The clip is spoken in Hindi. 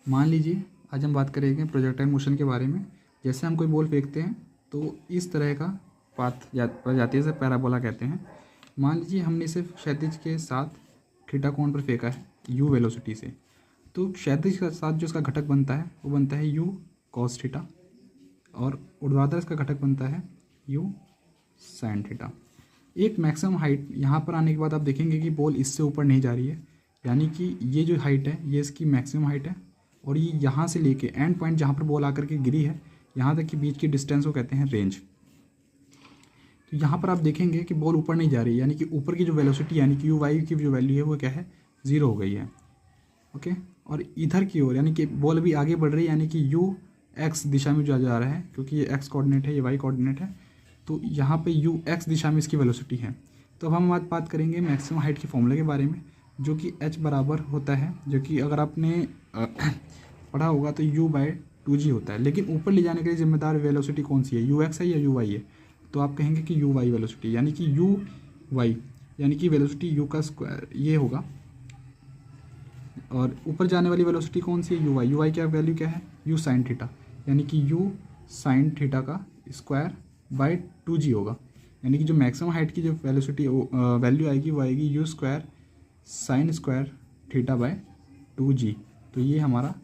मान लीजिए आज हम बात करेंगे प्रोजेक्टाइल मोशन के बारे में। जैसे हम कोई बॉल फेंकते हैं तो इस तरह का पाथ जाती है, इसे पैराबोला कहते हैं। मान लीजिए हमने इसे क्षैतिज के साथ थीटा कोण पर फेंका है यू वेलोसिटी से, तो क्षैतिज के साथ जो इसका घटक बनता है वो बनता है यू कॉस थीटा, और ऊर्ध्वाधर इसका घटक बनता है यू साइन थीटा। एक मैक्सिमम हाइट यहाँ पर आने के बाद आप देखेंगे कि बॉल इससे ऊपर नहीं जा रही है, यानी कि ये जो हाइट है ये इसकी मैक्सिमम हाइट है, और ये यहाँ से लेके एंड पॉइंट जहाँ पर बॉल आकर के गिरी है यहाँ तक के बीच की डिस्टेंस को कहते हैं रेंज। तो यहाँ पर आप देखेंगे कि बॉल ऊपर नहीं जा रही है, यानी कि ऊपर की जो वेलोसिटी यानी कि यू वाई की जो वैल्यू है वो क्या है, ज़ीरो हो गई है। ओके, और इधर की ओर यानी कि बॉल अभी आगे बढ़ रही है, यानी कि यू एक्स दिशा में जा रहा है, क्योंकि ये एक्स कोऑर्डिनेट है ये वाई कोऑर्डिनेट है, तो यहाँ पे यू एक्स दिशा में इसकी वेलोसिटी है। तो अब हम आज बात करेंगे मैक्सिमम हाइट के फॉर्मूले के बारे में, जो कि h बराबर होता है, जो कि अगर आपने पढ़ा होगा तो u/2g होता है। लेकिन ऊपर ले जाने के लिए जिम्मेदार वेलोसिटी कौन सी है, यू एक्स है या यू वाई है? तो आप कहेंगे कि यू वाई वेलोसिटी, यानी कि यू वाई यानी कि वेलोसिटी यू का स्क्वायर ये होगा, और ऊपर जाने वाली वेलोसिटी कौन सी है, यू वाई। यू वाई की वैल्यू क्या है, यू साइन थीटा, यानी कि यू साइन थीटा का स्क्वायर बाय 2g होगा। यानी कि जो मैक्सिमम हाइट की जो वेलोसिटी वैल्यू आएगी वो आएगी you square sine square theta by 2g। तो ये हमारा